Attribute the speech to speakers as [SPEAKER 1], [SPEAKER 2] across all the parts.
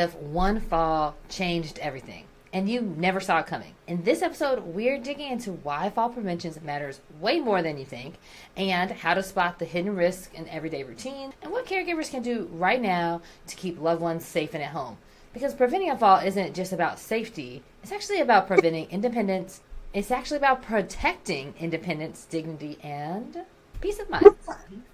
[SPEAKER 1] if one fall changed everything and you never saw it coming. In this episode, we're digging into why fall prevention matters way more than you think, and how to spot the hidden risks in everyday routine, and what caregivers can do right now to keep loved ones safe and at home. Because preventing a fall isn't just about safety, it's actually about preventing independence. It's actually about protecting independence, dignity, and peace of mind.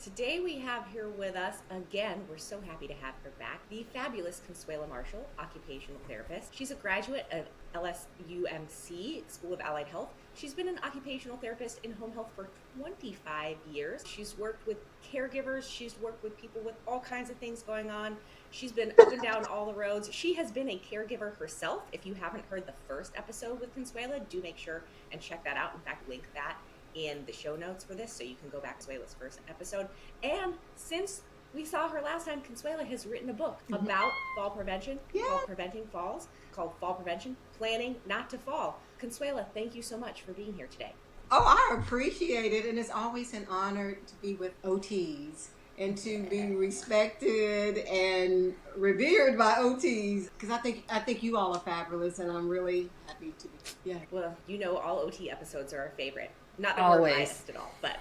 [SPEAKER 2] Today we have here with us, again, we're so happy to have her back, the fabulous Consuela Marshall, occupational therapist. She's a graduate of LSUMC, School of Allied Health. She's been an occupational therapist in home health for 25 years. She's worked with caregivers. She's worked with people with all kinds of things going on. She's been up and down all the roads. She has been a caregiver herself. If you haven't heard the first episode with Consuela, do make sure and check that out. In fact, link that in the show notes for this so you can go back to Consuela's first episode. And since we saw her last time, Consuela has written a book about fall prevention, called Preventing Falls, called Fall Prevention, Planning Not to Fall. Consuela, thank you so much for being here today.
[SPEAKER 3] Oh, I appreciate it. And it's always an honor to be with OTs and to be respected and revered by OTs, because I think you all are fabulous, and I'm really happy to be. Yeah.
[SPEAKER 2] Well, you know, all OT episodes are our favorite. Not that
[SPEAKER 1] Always.
[SPEAKER 2] we're biased at all, but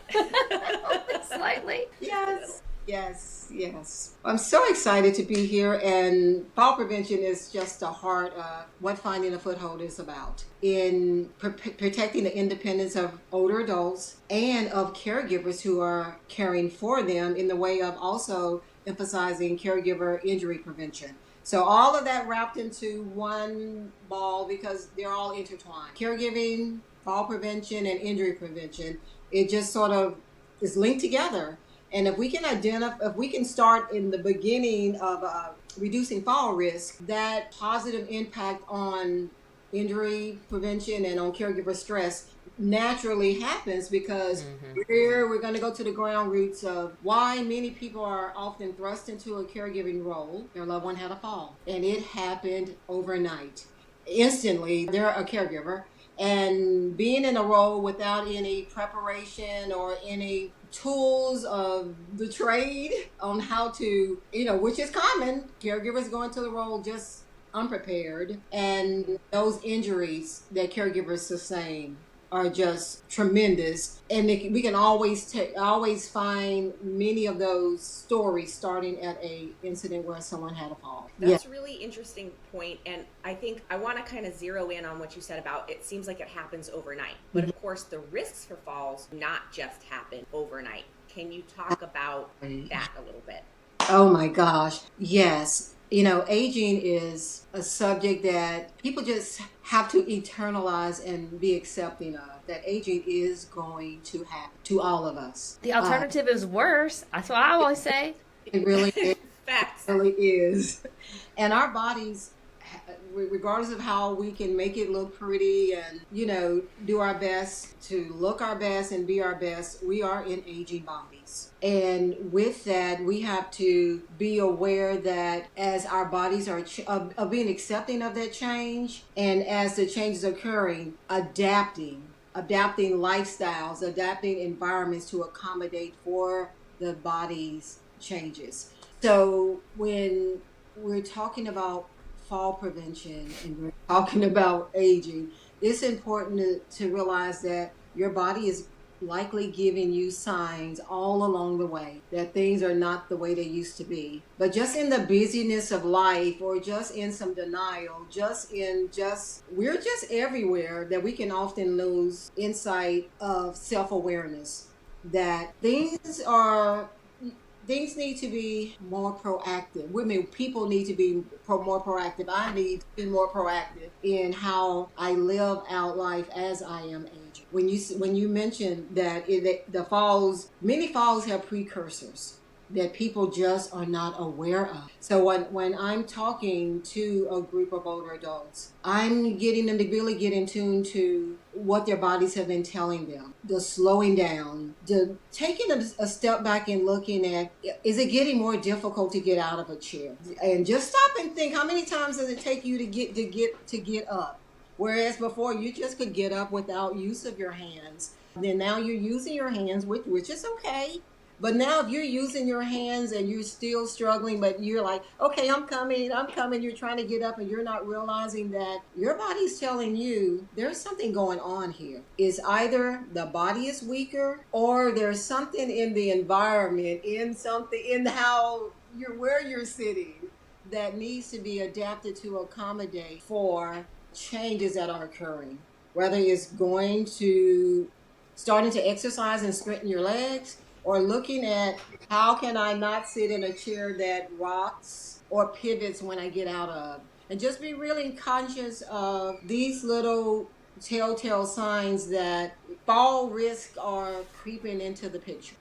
[SPEAKER 1] Slightly.
[SPEAKER 3] Yes. I'm so excited to be here, and fall prevention is just the heart of what Finding a Foothold is about, in protecting the independence of older adults and of caregivers who are caring for them, in the way of also emphasizing caregiver injury prevention. So all of that wrapped into one ball, because they're all intertwined. Caregiving, fall prevention, and injury prevention, it just sort of is linked together. And if we can start in the beginning of reducing fall risk, that positive impact on injury prevention and on caregiver stress naturally happens, because we're going to go to the ground roots of why many people are often thrust into a caregiving role. Their loved one had a fall, and it happened overnight. Instantly, they're a caregiver, and being in a role without any preparation or any tools of the trade on how to, which is common. Caregivers go into the role just unprepared, and those injuries that caregivers sustain are just tremendous. And we can always find many of those stories starting at a incident where someone had a fall.
[SPEAKER 2] That's a really interesting point, and I think I want to kind of zero in on what you said about it seems like it happens overnight. But of course, the risks for falls not just happen overnight. Can you talk about that a little bit?
[SPEAKER 3] Oh my gosh, yes. Aging is a subject that people just have to internalize and be accepting of, that aging is going to happen to all of us.
[SPEAKER 1] The alternative is worse. That's what I always say.
[SPEAKER 3] It really is.
[SPEAKER 2] Facts.
[SPEAKER 3] It really is. And our bodies, regardless of how we can make it look pretty and, do our best to look our best and be our best, we are in aging bodies. And with that, we have to be aware that as our bodies are being accepting of that change, and as the change is occurring, adapting lifestyles, adapting environments to accommodate for the body's changes. So when we're talking about fall prevention and we're talking about aging, it's important to realize that your body is likely giving you signs all along the way that things are not the way they used to be. But just in the busyness of life, or just in some denial, we're just everywhere, that we can often lose insight of self-awareness, that things need to be more proactive. People need to be more proactive. I need to be more proactive in how I live out life as I am aging. When you mentioned that many falls have precursors that people just are not aware of. So when I'm talking to a group of older adults, I'm getting them to really get in tune to what their bodies have been telling them. The slowing down, the taking a step back and looking at, is it getting more difficult to get out of a chair? And just stop and think, how many times does it take you to get up? Whereas before you just could get up without use of your hands. Then now you're using your hands, which is okay. But now if you're using your hands and you're still struggling, but you're like, okay, I'm coming, you're trying to get up and you're not realizing that your body's telling you there's something going on here. It's either the body is weaker or there's something in the environment, in how where you're sitting that needs to be adapted to accommodate for changes that are occurring. Whether it's going to starting to exercise and straighten your legs, or looking at how can I not sit in a chair that rocks or pivots when I get out of. And just be really conscious of these little telltale signs that fall risk are creeping into the picture.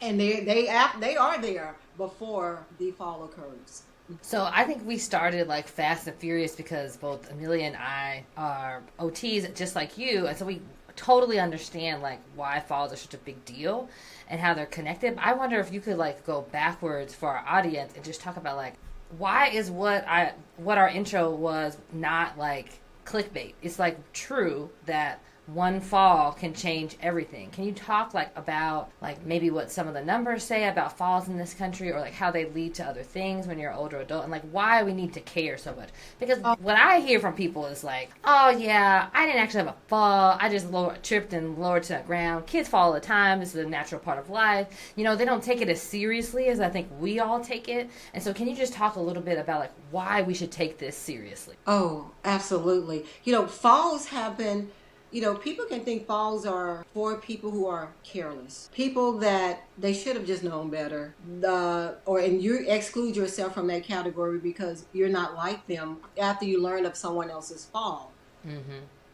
[SPEAKER 3] And they are there before the fall occurs.
[SPEAKER 1] So I think we started like fast and furious because both Amelia and I are OTs just like you, and so we totally understand like why falls are such a big deal and how they're connected. But I wonder if you could like go backwards for our audience and just talk about like why is what our intro was not like clickbait. It's like true that one fall can change everything. Can you talk like about like maybe what some of the numbers say about falls in this country, or like how they lead to other things when you're an older adult, and like why we need to care so much? Because what I hear from people is like, oh yeah, I didn't actually have a fall, I just tripped and lowered to the ground. Kids fall all the time, this is a natural part of life. You know, they don't take it as seriously as I think we all take it. And so can you just talk a little bit about like why we should take this seriously?
[SPEAKER 3] Oh, absolutely. Falls happen. People can think falls are for people who are careless, people that they should have just known better, and you exclude yourself from that category because you're not like them after you learn of someone else's fall.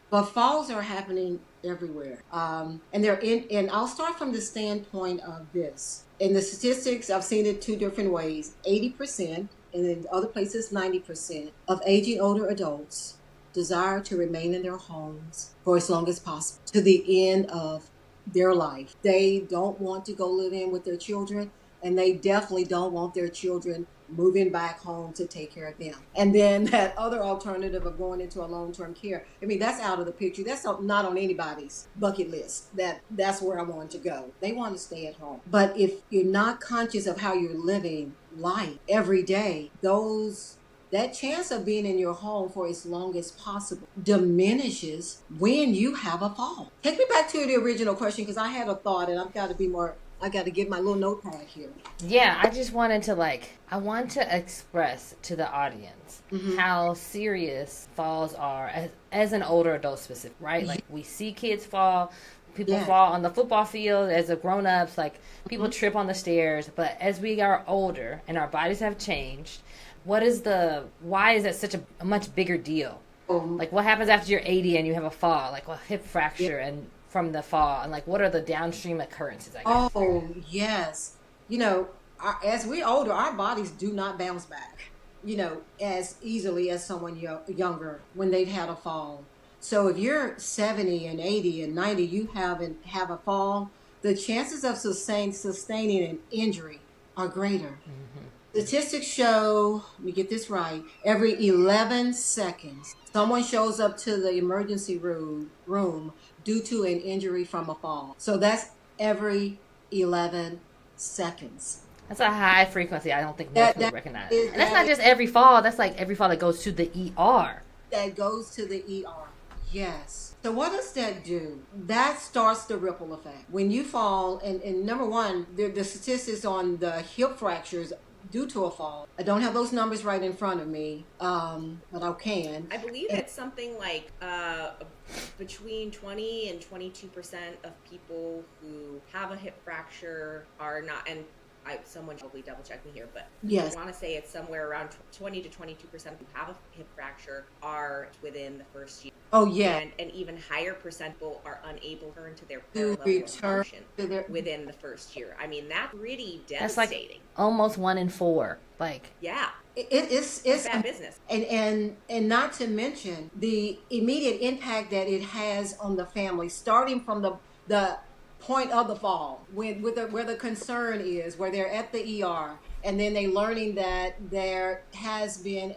[SPEAKER 3] But falls are happening everywhere, and and I'll start from the standpoint of this. In the statistics, I've seen it two different ways: 80%, and in other places 90% of aging older adults desire to remain in their homes for as long as possible to the end of their life. They don't want to go live in with their children, and they definitely don't want their children moving back home to take care of them. And then that other alternative of going into a long-term care, that's out of the picture. That's not on anybody's bucket list. That's where I want to go. They want to stay at home. But if you're not conscious of how you're living life every day, that chance of being in your home for as long as possible diminishes when you have a fall. Take me back to the original question, because I had a thought and I got to get my little notepad here.
[SPEAKER 1] Yeah, I just wanted to I want to express to the audience how serious falls are as an older adult specific, right? Like we see kids fall, people fall on the football field as a grown-ups, like people trip on the stairs, but as we are older and our bodies have changed, why is that such a much bigger deal? Like what happens after you're 80 and you have a fall, like a hip fracture and from the fall, and like what are the downstream occurrences, I guess?
[SPEAKER 3] Oh, yes. As we're older, our bodies do not bounce back, as easily as someone younger when they've had a fall. So if you're 70 and 80 and 90, you have a fall, the chances of sustaining an injury are greater. Statistics show, let me get this right, every 11 seconds, someone shows up to the emergency room due to an injury from a fall. So that's every 11 seconds.
[SPEAKER 1] That's a high frequency. I don't think most people recognize. And that's not just every fall. That's like every fall that goes to the ER.
[SPEAKER 3] That goes to the ER. Yes. So what does that do? That starts the ripple effect. When you fall, and number one, the statistics on the hip fractures due to a fall. I don't have those numbers right in front of me, but I can.
[SPEAKER 2] I believe it's something like between 20 and 22% of people who have a hip fracture are not, and someone probably double check me here, but
[SPEAKER 3] yes.
[SPEAKER 2] I want to say it's somewhere around 20 to 22% who have a hip fracture are within the first year.
[SPEAKER 3] Oh, yeah.
[SPEAKER 2] And even higher percent people are unable to return to their prior level of function within the first year. That's pretty devastating.
[SPEAKER 1] That's like almost 1 in 4.
[SPEAKER 2] Yeah.
[SPEAKER 3] It's
[SPEAKER 2] bad business.
[SPEAKER 3] And not to mention the immediate impact that it has on the family, starting from the point of the fall, where the concern is, where they're at the ER, and then they learning that there has been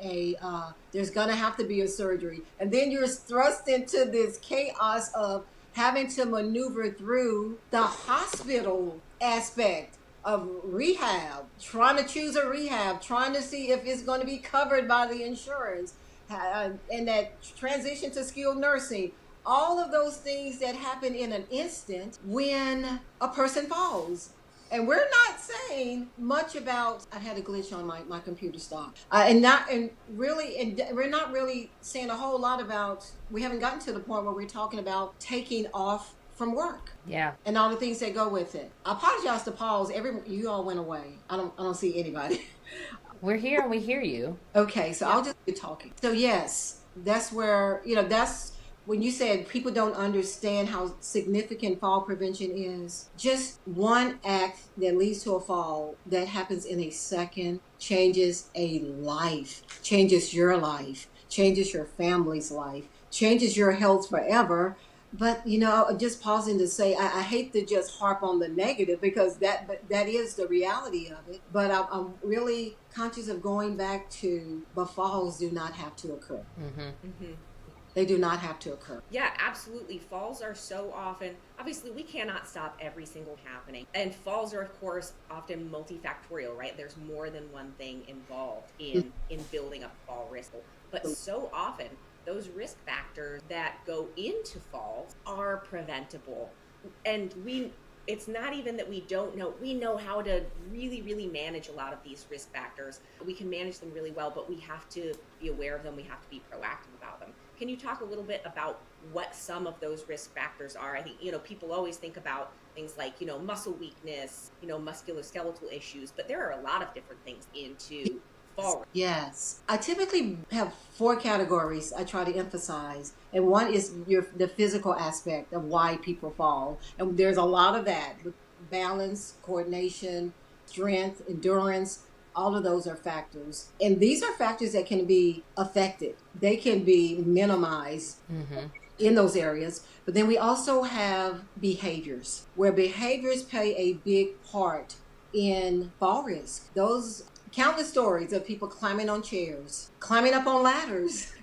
[SPEAKER 3] there's gonna have to be a surgery, and then you're thrust into this chaos of having to maneuver through the hospital aspect of rehab, trying to choose a rehab, trying to see if it's going to be covered by the insurance, and that transition to skilled nursing, all of those things that happen in an instant when a person falls. And we're not saying much about. I had a glitch on my computer stop, and we're not really saying a whole lot about. We haven't gotten to the point where we're talking about taking off from work.
[SPEAKER 1] Yeah.
[SPEAKER 3] And all the things that go with it. I apologize to pause. You all went away. I don't see anybody.
[SPEAKER 1] We're here and we hear you.
[SPEAKER 3] Okay, so I'll just be talking. So yes, that's where, that's when you said people don't understand how significant fall prevention is. Just one act that leads to a fall that happens in a second changes a life, changes your life, changes your family's life, changes your health forever. But just pausing to say, I hate to just harp on the negative because that is the reality of it. But I'm really conscious of going back to, but falls do not have to occur.
[SPEAKER 1] Mm-hmm.
[SPEAKER 2] Mm-hmm.
[SPEAKER 3] They do not have to occur.
[SPEAKER 2] Yeah, absolutely. Falls are so often, obviously we cannot stop every single happening. And falls are, of course, often multifactorial, right? There's more than one thing involved in building up fall risk. But so often, those risk factors that go into falls are preventable. And it's not even that we don't know. We know how to really, really manage a lot of these risk factors. We can manage them really well, but we have to be aware of them. We have to be proactive about them. Can you talk a little bit about what some of those risk factors are? I think, people always think about things like, muscle weakness, musculoskeletal issues, but there are a lot of different things into fall.
[SPEAKER 3] Yes. I typically have 4 categories I try to emphasize. And one is the physical aspect of why people fall. And there's a lot of that. Balance, coordination, strength, endurance. All of those are factors. And these are factors that can be affected. They can be minimized in those areas. But then we also have behaviors, where behaviors play a big part in fall risk. Those countless stories of people climbing on chairs, climbing up on ladders,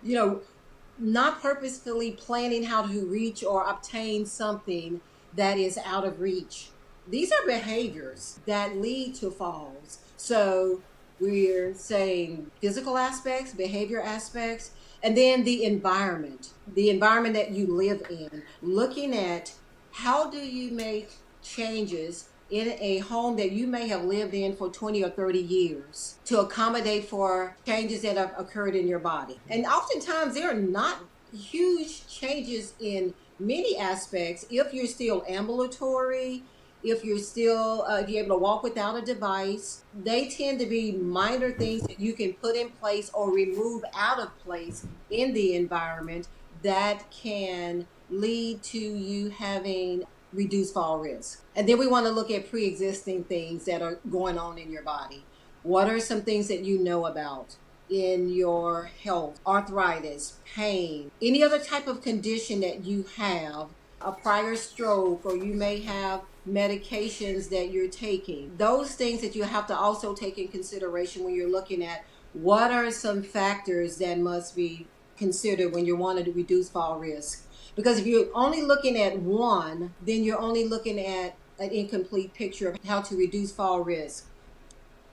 [SPEAKER 3] not purposefully planning how to reach or obtain something that is out of reach. These are behaviors that lead to falls. So we're saying physical aspects, behavior aspects, and then the environment that you live in, looking at how do you make changes in a home that you may have lived in for 20 or 30 years to accommodate for changes that have occurred in your body. And oftentimes there are not huge changes in many aspects if you're still ambulatory, if you're still if you're able to walk without a device. They tend to be minor things that you can put in place or remove out of place in the environment that can lead to you having reduced fall risk. And then we want to look at pre-existing things that are going on in your body. What are some things that you know about in your health? Arthritis, pain, any other type of condition that you have, a prior stroke, or you may have medications that you're taking. Those things that you have to also take in consideration when you're looking at what are some factors that must be considered when you're wanting to reduce fall risk. Because if you're only looking at one, then you're only looking at an incomplete picture of how to reduce fall risk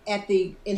[SPEAKER 3] and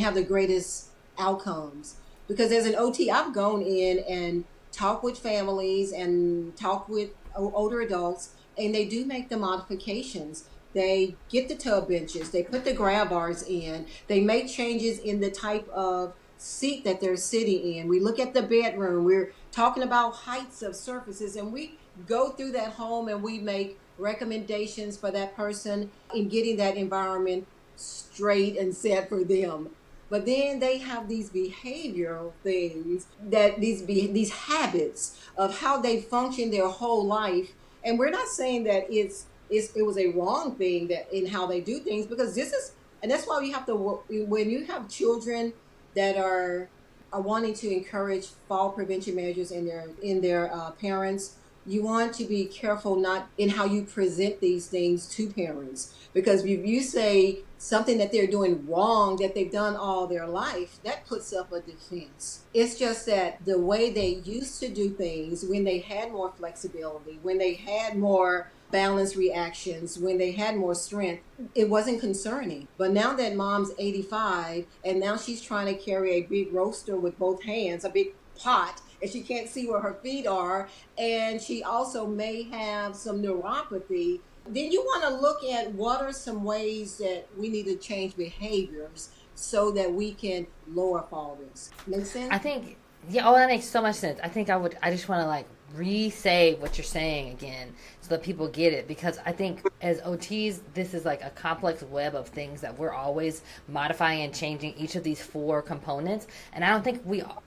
[SPEAKER 3] have the greatest outcomes. Because as an OT, I've gone in and talked with families and talked with older adults, and they do make the modifications. They get the tub benches, they put the grab bars in, they make changes in the type of seat that they're sitting in. We look at the bedroom, we're talking about heights of surfaces, and we go through that home and we make recommendations for that person in getting that environment straight and set for them. But then they have these behavioral things, that these habits of how they function their whole life. And we're not saying that it was a wrong thing that in how they do things, because that's why we have to, when you have children that are wanting to encourage fall prevention measures in their parents, you want to be careful not in how you present these things to parents, because if you say something that they're doing wrong that they've done all their life, that puts up a defense. It's just that the way they used to do things, when they had more flexibility, when they had more balanced reactions, when they had more strength, it wasn't concerning. But now that mom's 85 and now she's trying to carry a big roaster with both hands, a big pot, and she can't see where her feet are, and she also may have some neuropathy, then you want to look at what are some ways that we need to change behaviors so that we can lower fall risk. Make sense?
[SPEAKER 1] I think, yeah, oh, that makes so much sense. I think I just want to like re-say what you're saying again so that people get it, because I think as OTs, this is like a complex web of things that we're always modifying and changing each of these 4 components, and I don't think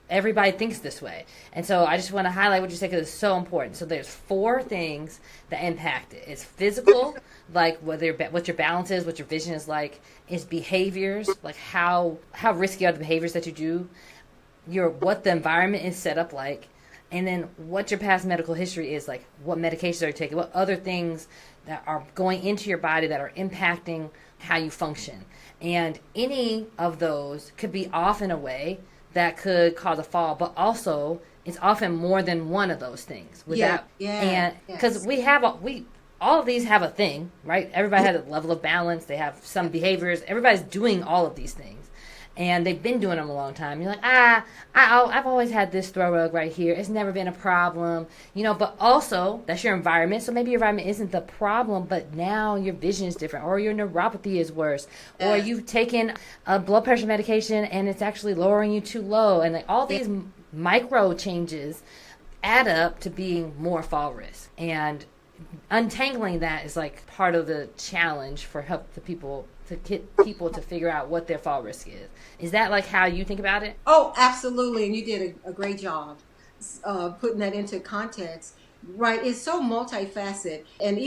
[SPEAKER 1] everybody thinks this way. And so I just want to highlight what you said because it's so important. So there's 4 things that impact it. It's physical, like what your balance is, what your vision is like. It's behaviors, like how risky are the behaviors that you do, what the environment is set up like, and then what your past medical history is, like what medications are you taking, what other things that are going into your body that are impacting how you function. And any of those could be off in a way that could cause a fall, but also it's often more than one of those things. And because all of these have a thing, right? Everybody has a level of balance. They have some behaviors. Everybody's doing all of these things. And they've been doing them a long time. You're like, I've always had this throw rug right here. It's never been a problem, but also that's your environment. So maybe your environment isn't the problem, but now your vision is different, or your neuropathy is worse, or you've taken a blood pressure medication and it's actually lowering you too low. And like all these micro changes add up to being more fall risk. And untangling that is like part of the challenge for help the people to get people to figure out what their fall risk is. Is that like how you think about it?
[SPEAKER 3] Oh, absolutely. And you did a great job putting that into context. Right. It's so multifaceted. And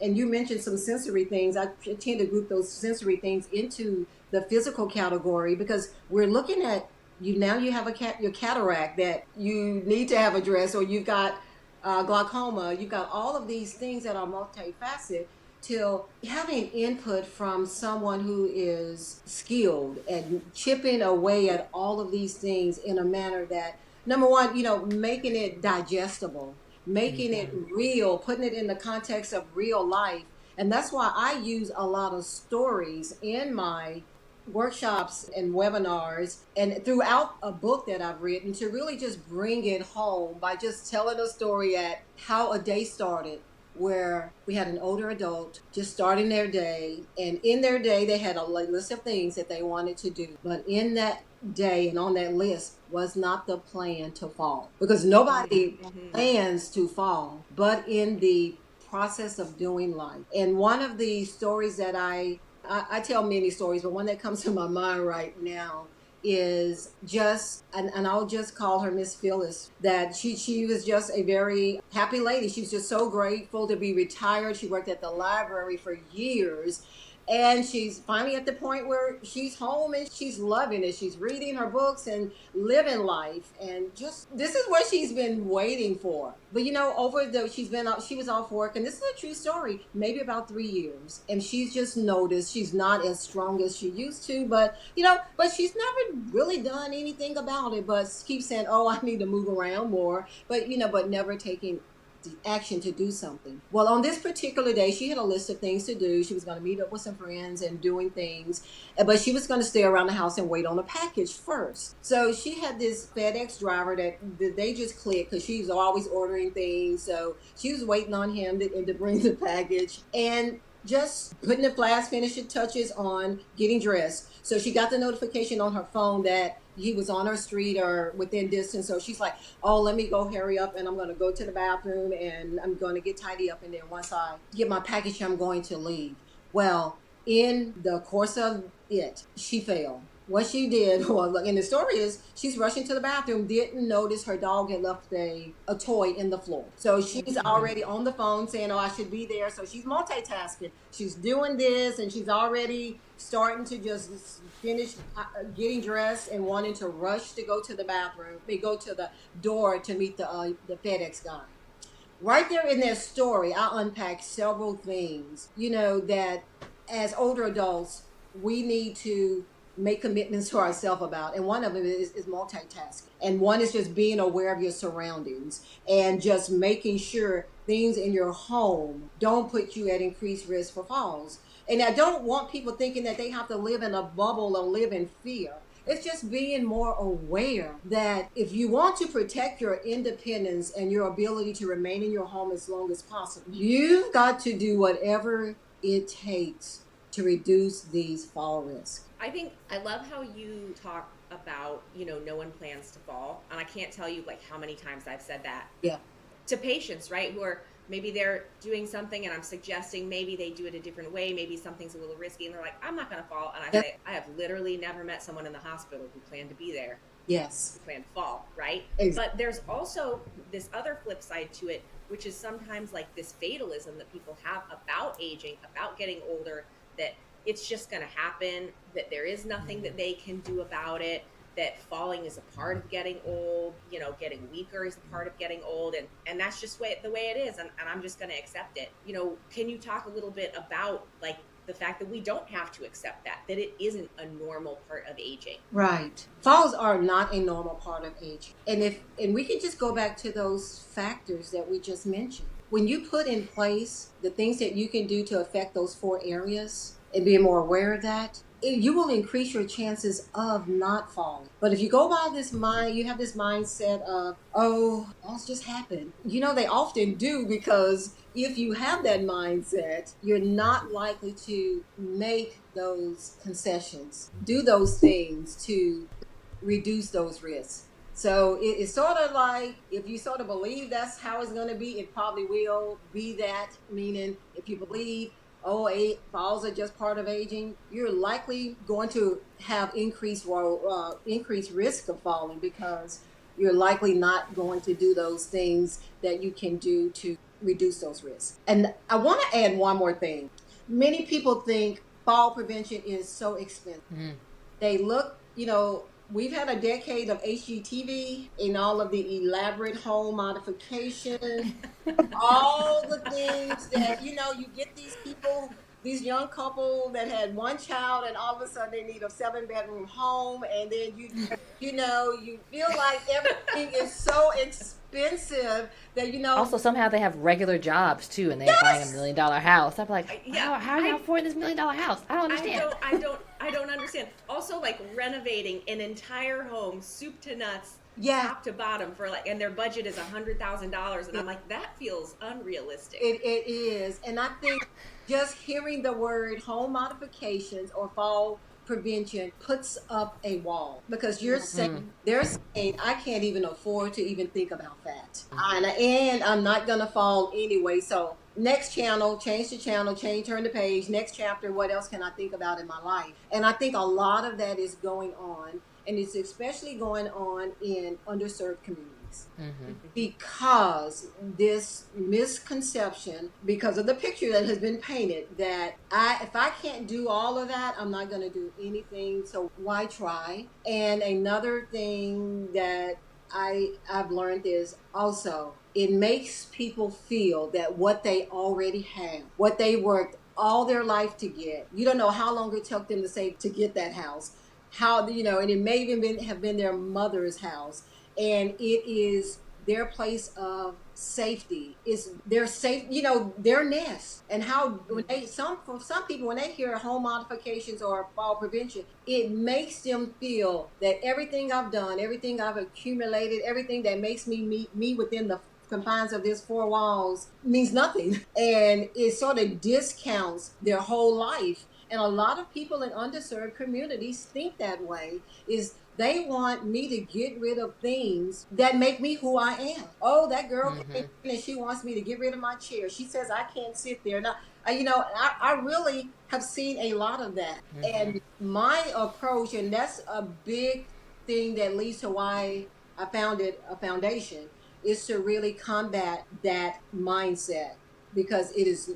[SPEAKER 3] and you mentioned some sensory things. I tend to group those sensory things into the physical category, because we're looking at you have your cataract that you need to have addressed, or you've got glaucoma. You've got all of these things that are multifaceted, till having input from someone who is skilled and chipping away at all of these things in a manner that, number one, making it digestible, making it real, putting it in the context of real life. And that's why I use a lot of stories in my workshops and webinars and throughout a book that I've written, to really just bring it home by just telling a story at how a day started, where we had an older adult just starting their day, and in their day they had a list of things that they wanted to do, but in that day and on that list was not the plan to fall, because nobody plans to fall, but in the process of doing life. And one of the stories that I tell many stories, but one that comes to my mind right now is just, and I'll just call her Miss Phyllis, that she was just a very happy lady. She was just so grateful to be retired. She worked at the library for years, and she's finally at the point where she's home and she's loving it. She's reading her books and living life, and just this is what she's been waiting for. But she was off work, and this is a true story, maybe about 3 years, and she's just noticed she's not as strong as she used to, but she's never really done anything about it, but keeps saying, oh, I need to move around more, but never taking the action to do something. Well, on this particular day, she had a list of things to do. She was going to meet up with some friends and doing things, but she was going to stay around the house and wait on a package first. So she had this FedEx driver that they just clicked, because she's always ordering things. So she was waiting on him to bring the package, and just putting the last finishing touches on getting dressed. So she got the notification on her phone that he was on her street or within distance. So she's like, oh, let me go hurry up, and I'm going to go to the bathroom, and I'm going to get tidy up, and then once I get my package, I'm going to leave. Well, in the course of it, she fell. What she did was, and the story is, she's rushing to the bathroom, didn't notice her dog had left a toy in the floor. So she's already on the phone saying, oh, I should be there. So she's multitasking. She's doing this, and she's already starting to just finish getting dressed and wanting to rush to go to the bathroom. They go to the door to meet the FedEx guy. right there in their story, I unpacked several things, that as older adults, we need to make commitments to ourselves about. And one of them is multitasking. And one is just being aware of your surroundings and just making sure things in your home don't put you at increased risk for falls. And I don't want people thinking that they have to live in a bubble or live in fear. It's just being more aware that if you want to protect your independence and your ability to remain in your home as long as possible, you've got to do whatever it takes to reduce these fall risks.
[SPEAKER 2] I love how you talk about, no one plans to fall. And I can't tell you like how many times I've said that to patients, right? Who are maybe they're doing something and I'm suggesting maybe they do it a different way. Maybe something's a little risky and they're like, I'm not going to fall. And I say, I have literally never met someone in the hospital who planned to be there.
[SPEAKER 3] Yes.
[SPEAKER 2] Who planned to fall, right?
[SPEAKER 3] Exactly.
[SPEAKER 2] But there's also this other flip side to it, which is sometimes like this fatalism that people have about aging, about getting older, that it's just going to happen, that there is nothing that they can do about it, that falling is a part of getting old, getting weaker is a part of getting old, and that's just the way it is, and I'm just going to accept it. Can you talk a little bit about like the fact that we don't have to accept that it isn't a normal part of aging?
[SPEAKER 3] Right. Falls are not a normal part of aging. And we can just go back to those factors that we just mentioned. When you put in place the things that you can do to affect those 4 areas and being more aware of that, you will increase your chances of not falling. But if you go by this mind, you have this mindset of, falls just happen. They often do, because if you have that mindset, you're not likely to make those concessions, do those things to reduce those risks. So it's sort of like, if you sort of believe that's how it's going to be, it probably will be that. Meaning, if you believe, falls are just part of aging, you're likely going to have increased risk of falling, because you're likely not going to do those things that you can do to reduce those risks. And I want to add one more thing. Many people think fall prevention is so expensive. They look, we've had a decade of HGTV and all of the elaborate home modifications, all the things that, you get these people, these young couple that had one child, and all of a sudden they need a 7-bedroom home. And then you feel like everything is so expensive that,
[SPEAKER 1] Also, somehow they have regular jobs too, and they're buying $1 million house. I'm like, how are you affording this $1 million house? I don't understand.
[SPEAKER 2] I don't understand. Also, like renovating an entire home, soup to nuts, top to bottom, and their budget is $100,000, and I'm like, that feels unrealistic.
[SPEAKER 3] It is, and I think just hearing the word home modifications or fall prevention puts up a wall, because they're saying, I can't even afford to even think about that, and I'm not gonna fall anyway. So next channel, change the channel, turn the page, next chapter, what else can I think about in my life? And I think a lot of that is going on, and it's especially going on in underserved communities. Because this misconception, because of the picture that has been painted, that if I can't do all of that, I'm not going to do anything, so why try? And another thing that I've learned is also, it makes people feel that what they already have, what they worked all their life to get, you don't know how long it took them to get that house, and it may even have been their mother's house, and it is their place of safety, is their their nest. And how for some people, when they hear home modifications or fall prevention, it makes them feel that everything I've done, everything I've accumulated, everything that makes me within the confines of these 4 walls means nothing, and it sort of discounts their whole life. And a lot of people in underserved communities think that way, is they want me to get rid of things that make me who I am. Oh, that girl came in and she wants me to get rid of my chair. She says I can't sit there. Now, I really have seen a lot of that. And my approach, and that's a big thing that leads to why I founded a foundation, is to really combat that mindset, because it is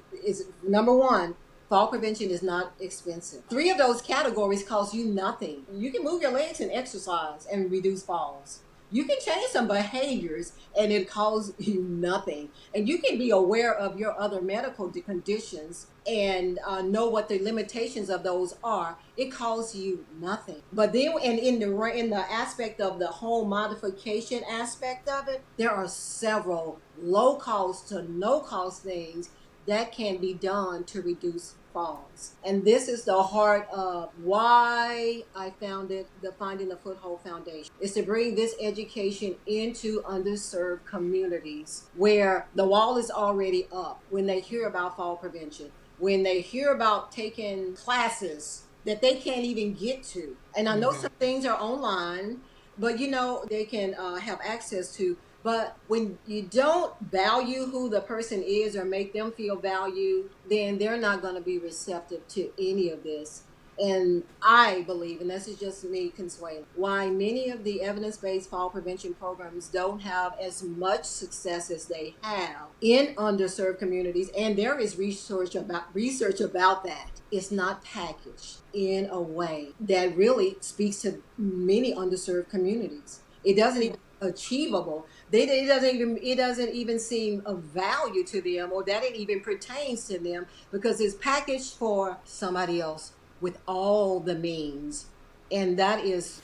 [SPEAKER 3] number one, fall prevention is not expensive. 3 of those categories cost you nothing. You can move your legs and exercise and reduce falls. You can change some behaviors and it costs you nothing. And you can be aware of your other medical conditions and know what the limitations of those are. It costs you nothing. But then, and in the aspect of the home modification aspect of it, there are several low cost to no cost things that can be done to reduce falls. And this is the heart of why I founded the Finding the Foothold Foundation, is to bring this education into underserved communities where the wall is already up when they hear about fall prevention, when they hear about taking classes that they can't even get to. And I know some things are online, but they can have access to. But when you don't value who the person is or make them feel valued, then they're not going to be receptive to any of this. And I believe, and this is just me, Consuela, why many of the evidence-based fall prevention programs don't have as much success as they have in underserved communities, and there is research about that. It's not packaged in a way that really speaks to many underserved communities. It doesn't even achievable. It doesn't even seem of value to them, or that it even pertains to them, because it's packaged for somebody else with all the means. And that is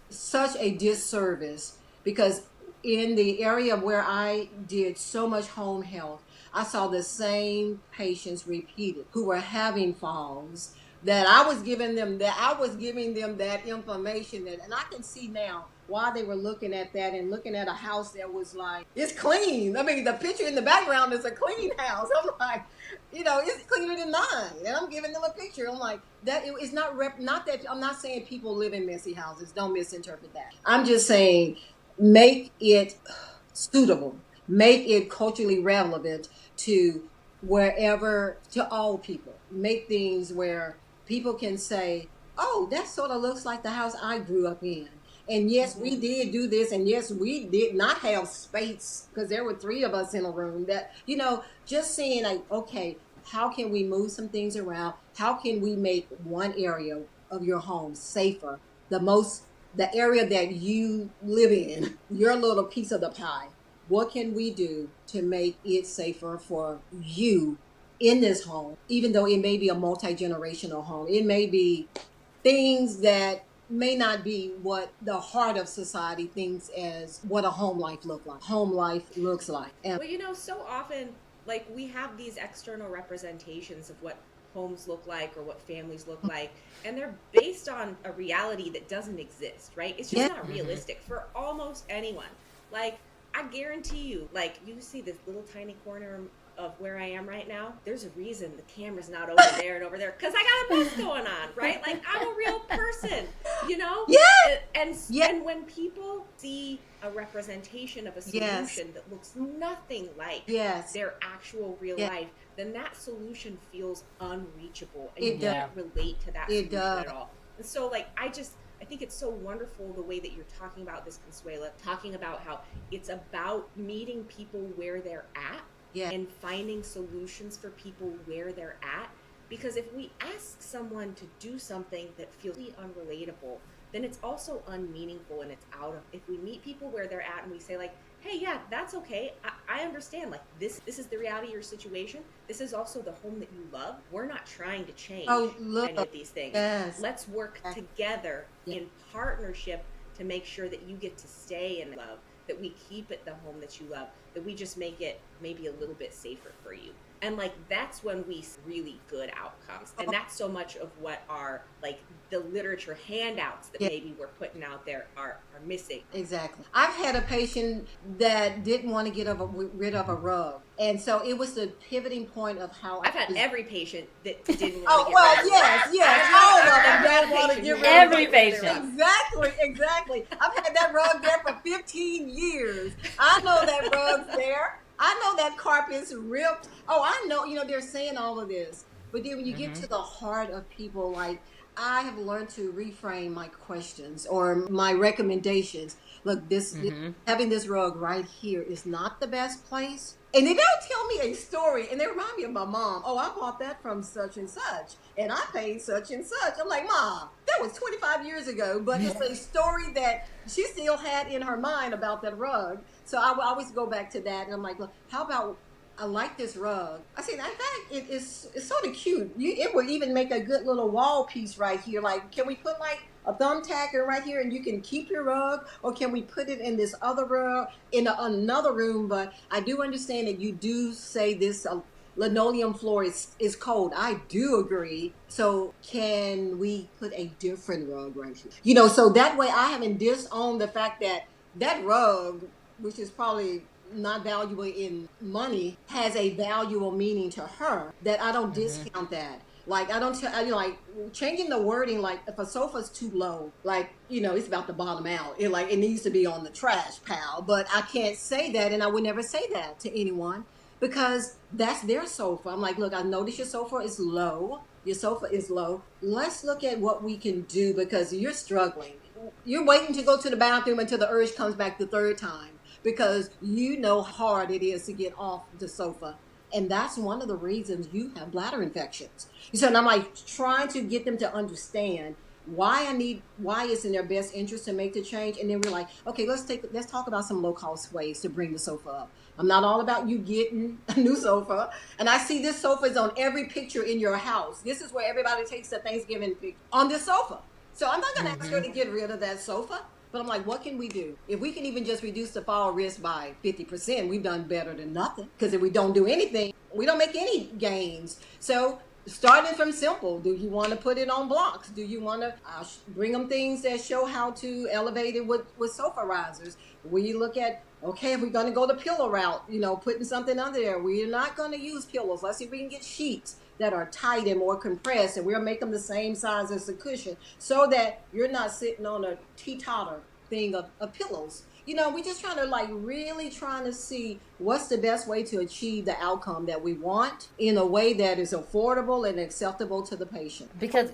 [SPEAKER 3] such a disservice, because in the area where I did so much home health, I saw the same patients repeated who were having falls, that I was giving them that information, and I can see now why they were looking at that and looking at a house that was like, it's clean. I mean, the picture in the background is a clean house. I'm like, it's cleaner than mine. And I'm giving them a picture. I'm like, that it's not that I'm not saying people live in messy houses. Don't misinterpret that. I'm just saying, make it suitable, make it culturally relevant to all people. Make things where people can say, oh, that sort of looks like the house I grew up in. And yes, we did do this. And yes, we did not have space because there were 3 of us in a room. That, just seeing like, okay, how can we move some things around? How can we make one area of your home safer? The area that you live in, your little piece of the pie. What can we do to make it safer for you in this home, even though it may be a multi-generational home? It may be things that may not be what the heart of society thinks as what a home life looks like. And
[SPEAKER 2] so often, like, we have these external representations of what homes look like or what families look like, and they're based on a reality that doesn't exist, right? It's just not realistic for almost anyone. Like, I guarantee you, like, you see this little tiny corner of where I am right now, there's a reason the camera's not over there and over there, because I got a mess going on, right? Like, I'm a real person, And when people see a representation of a solution that looks nothing like their actual real life, then that solution feels unreachable, and you can't relate to that solution at all. And so, like, I think it's so wonderful the way that you're talking about this, Consuela, talking about how it's about meeting people where they're at and finding solutions for people where they're at. Because if we ask someone to do something that feels unrelatable, then it's also unmeaningful, and it's out of, if we meet people where they're at and we say, like, hey, yeah, that's okay. I understand. Like, this is the reality of your situation. This is also the home that you love. We're not trying to change any of these things. Let's work together in partnership to make sure that you get to stay in love, that we keep it the home that you love, that we just make it maybe a little bit safer for you. And, like, that's when we see really good outcomes. And that's so much of what our, like, the literature handouts that maybe we're putting out there are missing.
[SPEAKER 3] Exactly. I've had a patient that didn't want to get rid of a rug. And so it was the pivoting point of how
[SPEAKER 2] I've had every patient that didn't want to get rid of a rug.
[SPEAKER 3] Yes. All of them don't want to get rid of
[SPEAKER 1] every patient.
[SPEAKER 3] Exactly. I've had that rug there for 15 years. I know that rug's there. I know that carpet's ripped. Oh, I know, they're saying all of this. But then when you get to the heart of people, like, I have learned to reframe my questions or my recommendations. Look, having this rug right here is not the best place. And then they'll tell me a story, and they remind me of my mom. Oh, I bought that from such and such, and I paid such and such. I'm like, Mom, that that was 25 years ago, but it's a story that she still had in her mind about that rug. So I would always go back to that, and I'm like, look, how about I like this rug. I said, in fact, it's sort of cute. It would even make a good little wall piece right here. Like, can we put like a thumbtack right here and you can keep your rug? Or can we put it in this other rug in another room? But I do understand that you do say this linoleum floor is cold. I do agree. So can we put a different rug right here? So that way I haven't disowned the fact that that rug, which is probably not valuable in money, has a valuable meaning to her, that I don't discount that. Like, I don't tell, like changing the wording, like if a sofa's too low, like, it's about to bottom out. It needs to be on the trash pile, but I can't say that. And I would never say that to anyone because that's their sofa. I'm like, look, I notice your sofa is low. Your sofa is low. Let's look at what we can do because you're struggling. You're waiting to go to the bathroom until the urge comes back the third time, because you know how hard it is to get off the sofa. And that's one of the reasons you have bladder infections. So and I'm like trying to get them to understand why it's in their best interest to make the change. And then we're like, okay, let's talk about some low cost ways to bring the sofa up. I'm not all about you getting a new sofa. And I see this sofa is on every picture in your house. This is where everybody takes the Thanksgiving picture, on this sofa. So I'm not going to ask her to get rid of that sofa. But I'm like, what can we do? If we can even just reduce the fall risk by 50%, we've done better than nothing. Because if we don't do anything, we don't make any gains. So starting from simple, do you want to put it on blocks? Do you want to bring them things that show how to elevate it with sofa risers? We look at, okay, if we're going to go the pillow route, putting something under there. We're not going to use pillows. Let's see if we can get sheets that are tight and more compressed, and we'll make them the same size as the cushion so that you're not sitting on a teeter thing of pillows. We're just trying to really trying to see what's the best way to achieve the outcome that we want in a way that is affordable and acceptable to the patient.
[SPEAKER 1] Because,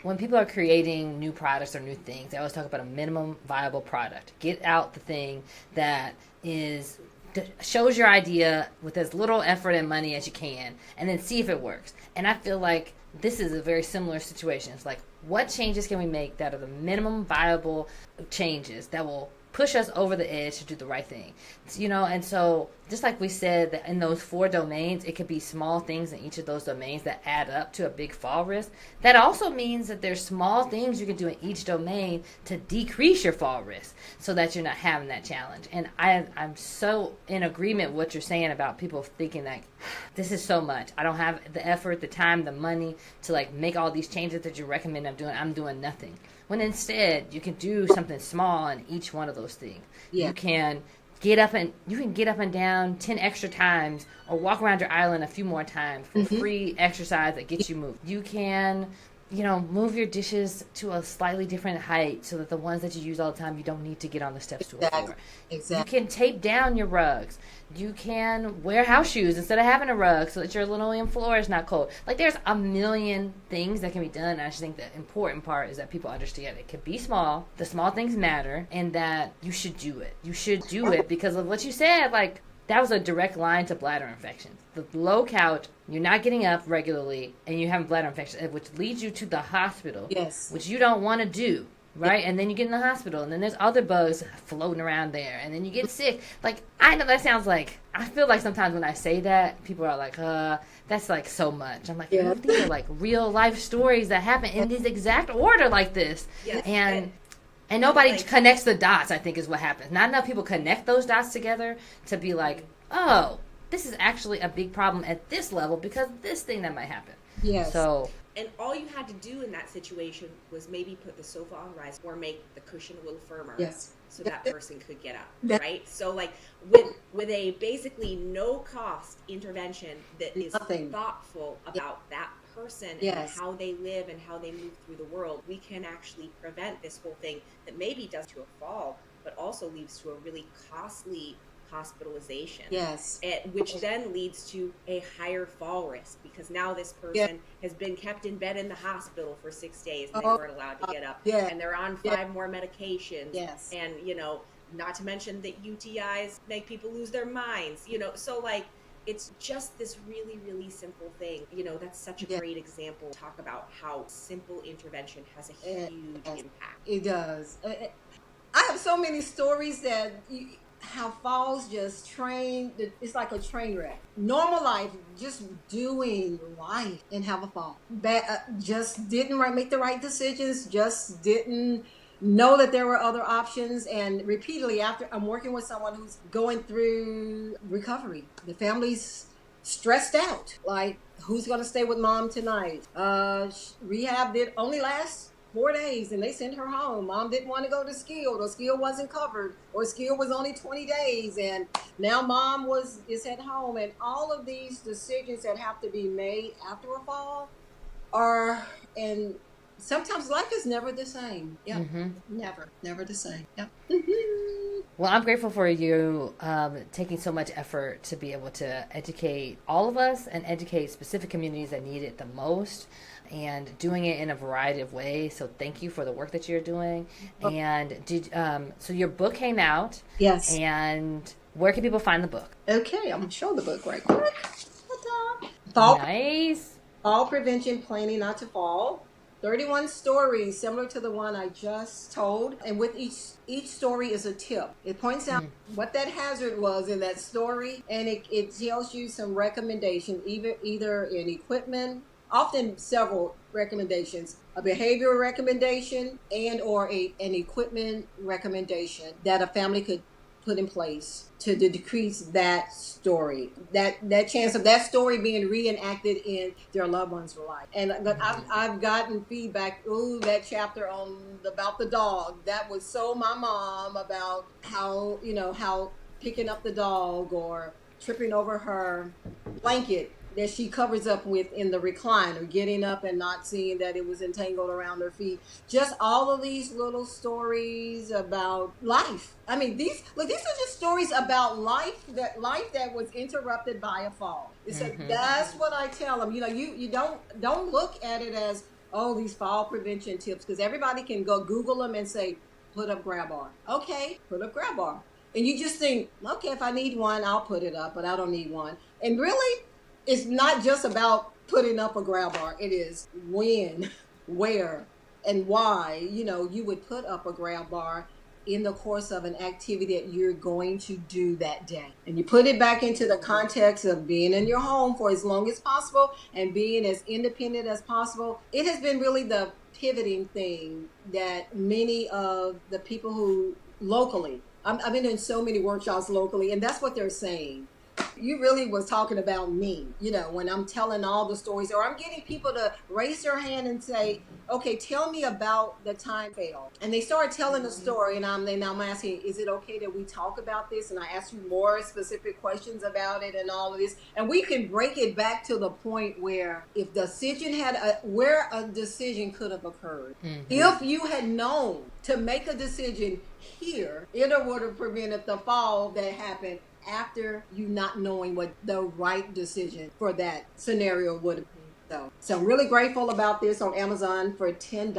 [SPEAKER 1] when people are creating new products or new things, they always talk about a minimum viable product. Get out the thing that shows your idea with as little effort and money as you can, and then see if it works. And I feel like this is a very similar situation. It's like, what changes can we make that are the minimum viable changes that will push us over the edge to do the right thing? And so just like we said, that in those 4 domains, it could be small things in each of those domains that add up to a big fall risk. That also means that there's small things you can do in each domain to decrease your fall risk so that you're not having that challenge. And I'm so in agreement with what you're saying about people thinking like, this is so much. I don't have the effort, the time, the money to make all these changes that you recommend I'm doing nothing. When instead you can do something small in each one of those things. Yeah. You can get up and down 10 extra times or walk around your island a few more times for free exercise that gets you moved. You can, move your dishes to a slightly different height so that the ones that you use all the time, you don't need to get on the steps to a floor. Exactly. You can tape down your rugs. You can wear house shoes instead of having a rug so that your linoleum floor is not cold. There's a million things that can be done. And I just think the important part is that people understand it could be small. The small things matter, and that you should do it. You should do it because of what you said. That was a direct line to bladder infections. The low couch, you're not getting up regularly, and you have bladder infection, which leads you to the hospital, which you don't want to do, right? And then you get in the hospital, and then there's other bugs floating around there, and then you get sick. I know that sounds I feel like sometimes when I say that, people are like, that's so much. I'm like, these are real life stories that happen in this exact order like this. Yes. And nobody connects the dots, I think, is what happens. Not enough people connect those dots together to be like, oh, this is actually a big problem at this level because of this thing that might happen. Yes.
[SPEAKER 2] And all you had to do in that situation was maybe put the sofa on rise or make the cushion a little firmer. Yes. So that person could get up, right? So with a basically no cost intervention that is thoughtful about that person and how they live and how they move through the world, we can actually prevent this whole thing that maybe does to a fall, but also leads to a really costly hospitalization. Yes. Which then leads to a higher fall risk because now this person has been kept in bed in the hospital for 6 days and they weren't allowed to get up. And they're on 5 more medications. Yes. And, not to mention that UTIs make people lose their minds, so It's just this really, really simple thing. You know, that's such a
[SPEAKER 3] Yeah.
[SPEAKER 2] great example. Talk about how simple intervention has a
[SPEAKER 3] It,
[SPEAKER 2] huge impact.
[SPEAKER 3] it does. I have so many stories how falls just it's like a train wreck. Normal life, just doing life and have a fall. Just didn't make the right decisions, just didn't know that there were other options. And repeatedly, after I'm working with someone who's going through recovery, the family's stressed out. Like, who's going to stay with mom tonight? Rehab did only last 4 days and they sent her home. Mom didn't want to go to skilled, or skill wasn't covered, or skill was only 20 days, and now mom is at home. And all of these decisions that have to be made after a fall are, and sometimes life is never the same. Yeah. Never the same. Yeah.
[SPEAKER 1] Well, I'm grateful for you taking so much effort to be able to educate all of us and educate specific communities that need it the most, and doing it in a variety of ways. So thank you for the work that you're doing. And so your book came out.
[SPEAKER 3] Yes.
[SPEAKER 1] And where can people find the book?
[SPEAKER 3] Okay, I'm gonna show the book right quick. Ta-da.
[SPEAKER 1] Nice.
[SPEAKER 3] Fall Prevention, Planning Not to Fall. 31 stories similar to the one I just told, and with each story is a tip. It points out what that hazard was in that story, and it tells you some recommendations, either in equipment, often several recommendations, a behavioral recommendation and or an equipment recommendation that a family could put in place to decrease that story, that chance of that story being reenacted in their loved one's life. And I've gotten feedback. Ooh, that chapter about the dog, that was so my mom, about how picking up the dog or tripping over her blanket that she covers up with in the recliner, getting up and not seeing that it was entangled around her feet. Just all of these little stories about life. I mean, these are just stories about life that was interrupted by a fall. So that's what I tell them. You don't look at it as, oh, these fall prevention tips, because everybody can go Google them and say, put up grab bar. Okay, put up grab bar. And you just think, okay, if I need one, I'll put it up, but I don't need one. And really, it's not just about putting up a grab bar. It is when, where, and why, you would put up a grab bar in the course of an activity that you're going to do that day. And you put it back into the context of being in your home for as long as possible and being as independent as possible. It has been really the pivoting thing that many of the people who locally, I've been in so many workshops locally, and that's what they're saying. You really was talking about me, when I'm telling all the stories, or I'm getting people to raise their hand and say, okay, tell me about the time fail. And they start telling the story, and I'm asking, is it okay that we talk about this? And I ask you more specific questions about it and all of this. And we can break it back to the point where if the decision where a decision could have occurred, if you had known to make a decision here, it would have prevented the fall that happened after you not knowing what the right decision for that scenario would have been. So I'm really grateful about this on Amazon for $10,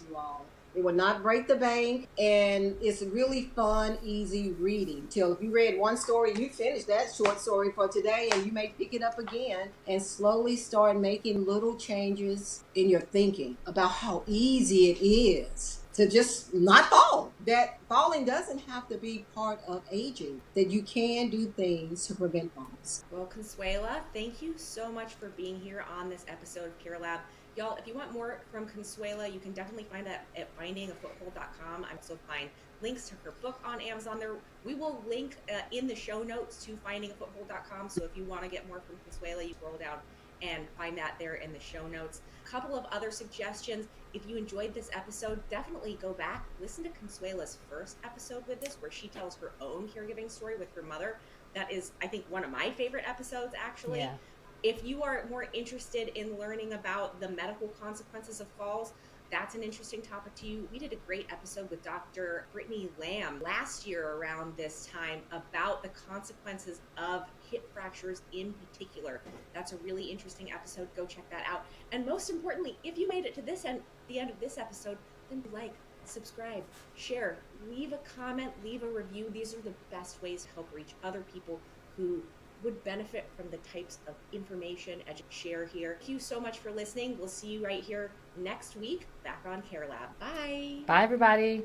[SPEAKER 3] you all. It will not break the bank, and it's really fun, easy reading. Till if you read one story, you finish that short story for today, and you may pick it up again and slowly start making little changes in your thinking about how easy it is to just not fall. That falling doesn't have to be part of aging, that you can do things to prevent falls.
[SPEAKER 2] Well, Consuela, thank you so much for being here on this episode of CareLab. Y'all, if you want more from Consuela, you can definitely find that at findingafoothold.com. I also find links to her book on Amazon there. We will link in the show notes to findingafoothold.com. So if you want to get more from Consuela, you scroll down and find that there in the show notes. A couple of other suggestions. If you enjoyed this episode, definitely go back, listen to Consuela's first episode with this, where she tells her own caregiving story with her mother. That is, I think, one of my favorite episodes, actually. Yeah. If you are more interested in learning about the medical consequences of falls, that's an interesting topic to you. We did a great episode with Dr. Brittany Lamb last year around this time about the consequences of hip fractures in particular. That's a really interesting episode. Go check that out. And most importantly, if you made it to the end of this episode, then like, subscribe, share, leave a comment, leave a review. These are the best ways to help reach other people who would benefit from the types of information I share here. Thank you so much for listening. We'll see you right here next week back on CareLab. Bye.
[SPEAKER 1] Bye, everybody.